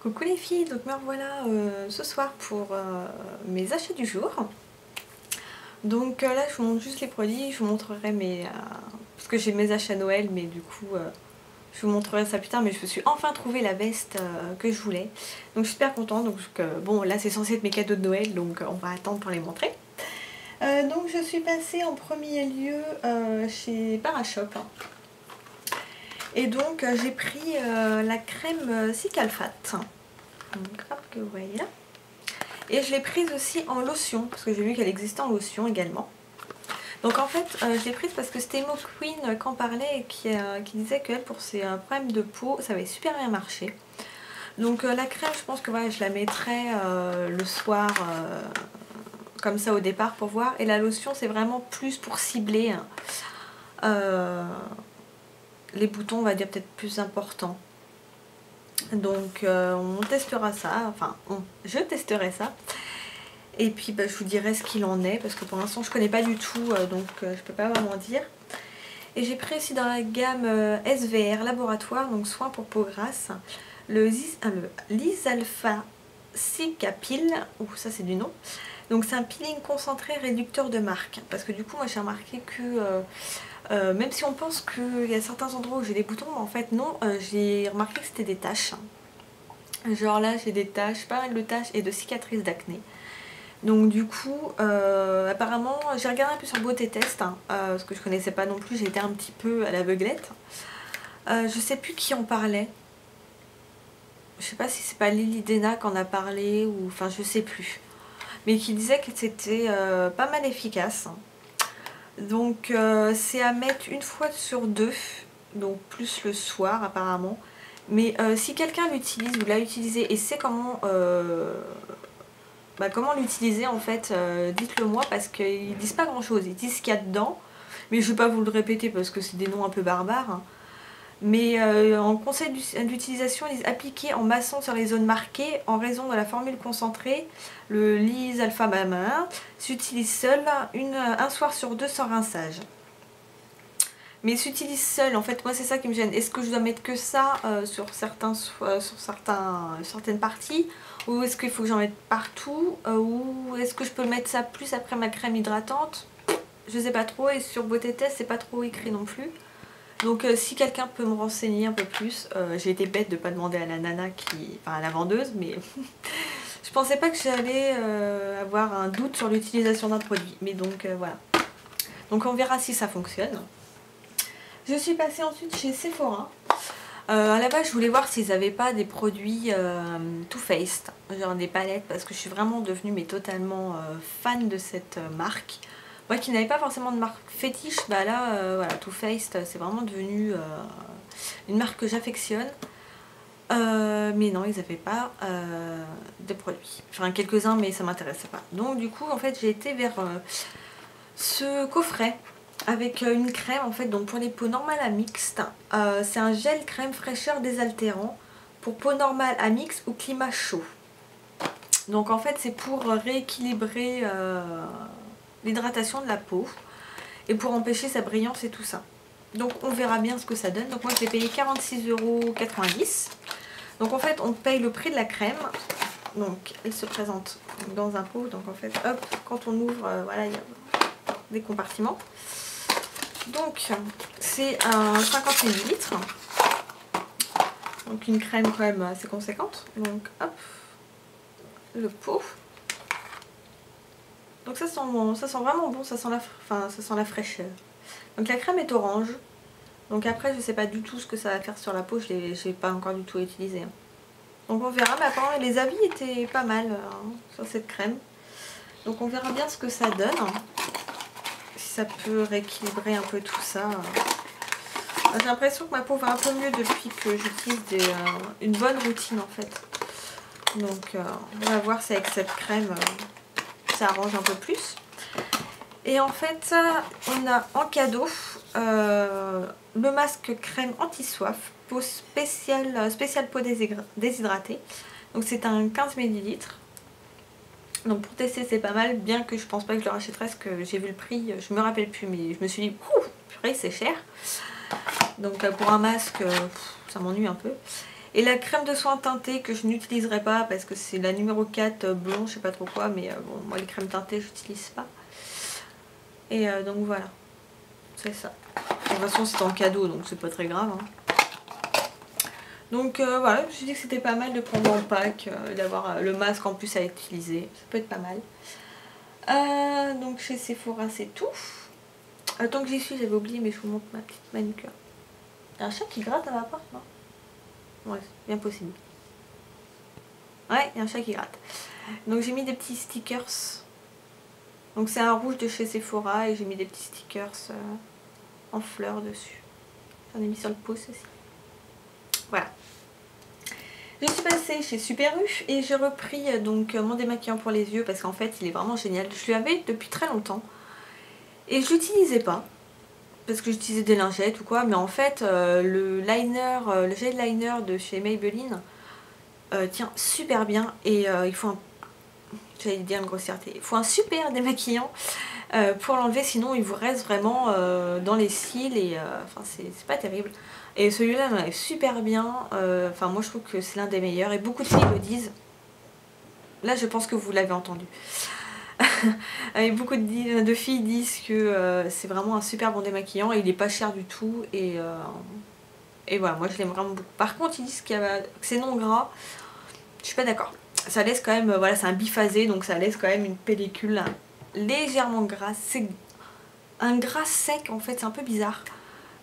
Coucou les filles, donc me revoilà ce soir pour mes achats du jour. Donc là je vous montre juste les produits, je vous montrerai mes... parce que j'ai mes achats Noël, mais du coup je vous montrerai ça plus tard. Mais je me suis enfin trouvé la veste que je voulais. Donc je suis super contente, donc bon là c'est censé être mes cadeaux de Noël, donc on va attendre pour les montrer. Donc je suis passée en premier lieu chez Parashop. Et donc j'ai pris la crème Cicalfate. Donc hop, que vous voyez là. Et je l'ai prise aussi en lotion, parce que j'ai vu qu'elle existait en lotion également. Donc en fait, je l'ai prise parce que c'était Mo Queen qui en parlait et qui disait qu'elle, pour ses problèmes de peau, ça avait super bien marché. Donc la crème, je pense que voilà, je la mettrai le soir, comme ça au départ pour voir. Et la lotion, c'est vraiment plus pour cibler les boutons, on va dire peut-être plus importants. Donc on testera ça, enfin je testerai ça. Et puis bah, je vous dirai ce qu'il en est, parce que pour l'instant je connais pas du tout, donc je peux pas vraiment dire. Et j'ai pris aussi dans la gamme SVR Laboratoire, donc soins pour peau grasse, le Lysalpha Cicapil, ou ça c'est du nom. Donc c'est un peeling concentré réducteur de marque, parce que du coup moi j'ai remarqué que même si on pense qu'il y a certains endroits où j'ai des boutons, en fait non, j'ai remarqué que c'était des taches. Genre là j'ai des taches, pas mal de taches et de cicatrices d'acné. Donc du coup, apparemment, j'ai regardé un peu sur Beauté Test, parce que je connaissais pas non plus, j'étais un petit peu à l'aveuglette. Je sais plus qui en parlait. Je sais pas si c'est pas Lily Dena qui en a parlé, ou enfin je sais plus. Mais qui disait que c'était pas mal efficace. Donc c'est à mettre une fois sur deux, donc plus le soir apparemment. Mais si quelqu'un l'utilise ou l'a utilisé et sait comment... comment l'utiliser en fait, dites-le moi, parce qu'ils disent pas grand chose, ils disent ce qu'il y a dedans, mais je vais pas vous le répéter parce que c'est des noms un peu barbares, hein. Mais en conseil d'utilisation, ils disent appliquer en massant sur les zones marquées en raison de la formule concentrée. Le Lysalpha s'utilise seul un soir sur deux sans rinçage. Mais s'utilise seul, en fait moi c'est ça qui me gêne. Est-ce que je dois mettre que ça sur certaines parties, ou est-ce qu'il faut que j'en mette partout, ou est-ce que je peux mettre ça plus après ma crème hydratante? Je sais pas trop, et sur Beauté Test c'est pas trop écrit non plus. Donc si quelqu'un peut me renseigner un peu plus, j'ai été bête de pas demander à la nana enfin à la vendeuse, mais je pensais pas que j'allais avoir un doute sur l'utilisation d'un produit. Mais donc voilà. Donc on verra si ça fonctionne. Je suis passée ensuite chez Sephora. À la base je voulais voir s'ils n'avaient pas des produits Too Faced, genre des palettes, parce que je suis vraiment devenue mais totalement fan de cette marque. Moi qui n'avais pas forcément de marque fétiche, bah là voilà, Too Faced c'est vraiment devenu une marque que j'affectionne. Mais non, ils n'avaient pas de produits. Enfin quelques-uns, mais ça m'intéressait pas. Donc du coup en fait j'ai été vers ce coffret avec une crème en fait, donc pour les peaux normales à mixte. C'est un gel crème fraîcheur désaltérant pour peau normale à mixte ou climat chaud. Donc en fait c'est pour rééquilibrer l'hydratation de la peau et pour empêcher sa brillance et tout ça. Donc on verra bien ce que ça donne. Donc moi je l'ai payé 46,90 €. Donc en fait on paye le prix de la crème. Donc elle se présente dans un pot. Donc en fait hop, quand on ouvre, voilà, il y a des compartiments. Donc c'est un 50 ml. Donc une crème quand même assez conséquente. Donc hop, le pot. Donc ça sent bon, ça sent vraiment bon, ça sent la fraîcheur. Donc la crème est orange. Donc après je sais pas du tout ce que ça va faire sur la peau, je l'ai pas encore du tout utilisé. Donc on verra, mais apparemment les avis étaient pas mal sur cette crème. Donc on verra bien ce que ça donne. Si ça peut rééquilibrer un peu tout ça. J'ai l'impression que ma peau va un peu mieux depuis que j'utilise une bonne routine en fait. Donc on va voir si avec cette crème ça arrange un peu plus. Et en fait on a en cadeau le masque crème anti-soif peau spéciale peau déshydratée. Donc c'est un 15 ml. Donc pour tester c'est pas mal, bien que je pense pas que je le rachèterai parce que j'ai vu le prix, je me rappelle plus, mais je me suis dit purée c'est cher. Donc pour un masque ça m'ennuie un peu. Et la crème de soin teintée que je n'utiliserai pas parce que c'est la numéro 4 blond, je sais pas trop quoi, mais bon, moi les crèmes teintées j'utilise pas. Et donc voilà, c'est ça. De toute façon c'est en cadeau donc c'est pas très grave. Hein. Donc voilà, je me suis dit que c'était pas mal de prendre en pack, d'avoir le masque en plus à utiliser, ça peut être pas mal. Donc chez Sephora c'est tout. Tant que j'y suis, j'avais oublié, mais je vous montre ma petite manucure. Il y a un chat qui gratte à ma porte, non? Ouais, c'est bien possible. Ouais, il y a un chat qui gratte. Donc j'ai mis des petits stickers. Donc c'est un rouge de chez Sephora et j'ai mis des petits stickers en fleurs dessus. J'en ai mis sur le pouce aussi. Voilà. Je suis passée chez Super U et j'ai repris donc mon démaquillant pour les yeux parce qu'en fait il est vraiment génial. Je l'avais depuis très longtemps et je l'utilisais pas parce que j'utilisais des lingettes ou quoi, mais en fait le liner, le gel liner de chez Maybelline tient super bien et il faut un, j'allais dire une grossièreté, il faut un super démaquillant pour l'enlever, sinon il vous reste vraiment dans les cils et enfin c'est pas terrible. Et celui-là m'enlève super bien, enfin moi je trouve que c'est l'un des meilleurs et beaucoup de filles le disent. Là je pense que vous l'avez entendu. Et beaucoup de filles disent que c'est vraiment un super bon démaquillant et il est pas cher du tout et voilà, moi je l'aime vraiment beaucoup. Par contre ils disent que c'est non gras, je suis pas d'accord. Ça laisse quand même, voilà c'est un biphasé donc ça laisse quand même une pellicule légèrement grasse. C'est un gras sec en fait, c'est un peu bizarre.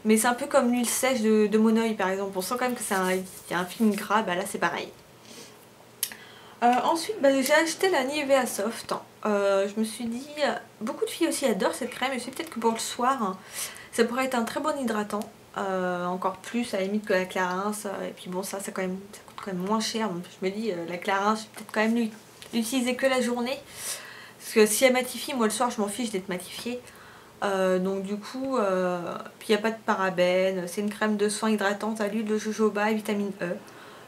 Mais c'est un peu comme l'huile sèche de Mon Oeil par exemple. On sent quand même que c'est un film gras, bah là c'est pareil. Ensuite bah, j'ai acheté la Nivea Soft. Je me suis dit, beaucoup de filles aussi adorent cette crème. Et c'est peut-être que pour le soir, hein, ça pourrait être un très bon hydratant. Encore plus à la limite que la Clarins. Et puis bon ça coûte quand même moins cher. Donc je me dis la Clarins, je vais peut-être quand même l'utiliser que la journée. Parce que si elle matifie, moi le soir je m'en fiche d'être matifiée. Donc du coup, puis il n'y a pas de parabènes, c'est une crème de soin hydratante à l'huile de jojoba et vitamine E.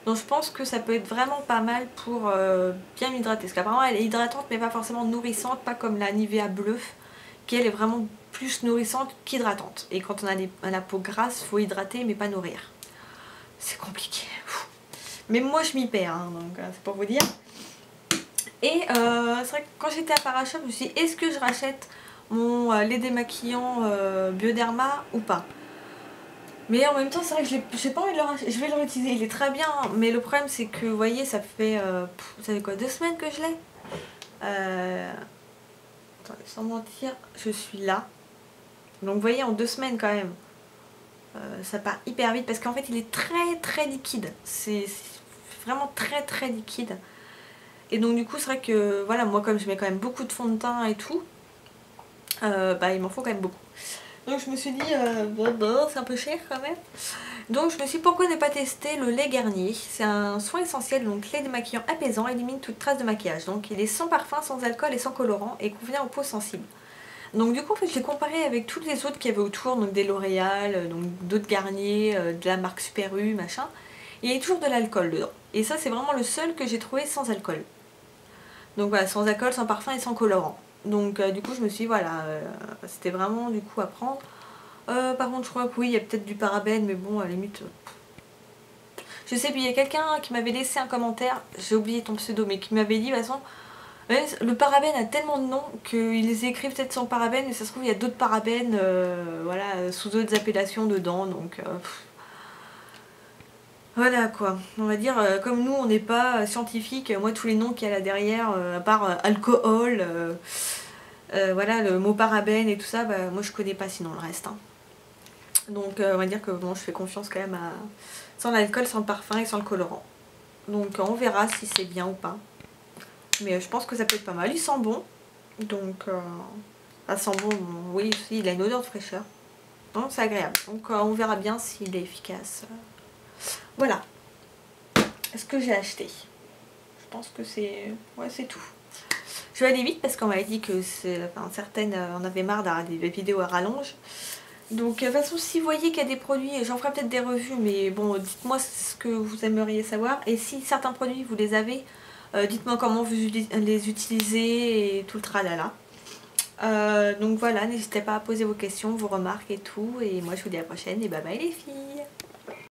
Donc je pense que ça peut être vraiment pas mal pour bien m'hydrater. Parce qu'apparemment elle est hydratante mais pas forcément nourrissante, pas comme la Nivea bleue, qui elle est vraiment plus nourrissante qu'hydratante. Et quand on a la peau grasse, il faut hydrater mais pas nourrir. C'est compliqué. Mais moi je m'y perds, hein, donc c'est pour vous dire. Et c'est vrai que quand j'étais à Parashop, je me suis dit est-ce que je rachète mon lait démaquillant Bioderma ou pas. Mais en même temps c'est vrai que j'ai pas envie de le racheter. Je vais le réutiliser, il est très bien, mais le problème c'est que vous voyez ça fait quoi, 2 semaines que je l'ai. Attendez, sans mentir, je suis là. Donc vous voyez en 2 semaines quand même. Ça part hyper vite parce qu'en fait il est très très liquide. C'est vraiment très très liquide. Et donc du coup c'est vrai que voilà, moi comme je mets quand même beaucoup de fond de teint et tout, bah il m'en faut quand même beaucoup. Donc je me suis dit c'est un peu cher quand même. Donc je me suis dit pourquoi ne pas tester le lait Garnier. C'est un soin essentiel, donc lait démaquillant apaisant, élimine toute trace de maquillage. Donc il est sans parfum, sans alcool et sans colorant et convient aux peaux sensibles. Donc du coup en fait je l'ai comparé avec toutes les autres qu'il y avait autour, donc des L'Oréal, donc d'autres Garnier, de la marque Super U, machin. Il y a toujours de l'alcool dedans. Et ça c'est vraiment le seul que j'ai trouvé sans alcool. Donc voilà, sans alcool, sans parfum et sans colorant. Donc du coup je me suis dit voilà, c'était vraiment du coup à prendre. Par contre je crois que oui, il y a peut-être du parabène, mais bon à la limite... Je sais, puis il y a quelqu'un qui m'avait laissé un commentaire, j'ai oublié ton pseudo, mais qui m'avait dit de toute façon, le parabène a tellement de noms qu'ils écrivent peut-être sans parabène, mais ça se trouve il y a d'autres parabènes voilà, sous d'autres appellations dedans, donc... Voilà quoi, on va dire, comme nous on n'est pas scientifique, moi tous les noms qu'il y a là derrière, à part alcool, voilà, le mot parabène et tout ça, bah, moi je connais pas sinon le reste. Hein. Donc on va dire que bon, je fais confiance quand même à... sans l'alcool, sans le parfum et sans le colorant. Donc on verra si c'est bien ou pas. Mais je pense que ça peut être pas mal, il sent bon. Donc, ça sent bon, oui, il a une odeur de fraîcheur. Donc c'est agréable. Donc on verra bien s'il est efficace. Voilà ce que j'ai acheté. Je pense que c'est... ouais, c'est tout. Je vais aller vite parce qu'on m'avait dit que certaines en avaient marre d'avoir des vidéos à rallonge. Donc de toute façon si vous voyez qu'il y a des produits, j'en ferai peut-être des revues, mais bon dites-moi ce que vous aimeriez savoir. Et si certains produits vous les avez, dites-moi comment vous les utilisez et tout le tralala. Donc voilà, n'hésitez pas à poser vos questions, vos remarques et tout. Et moi je vous dis à la prochaine et bye bye les filles.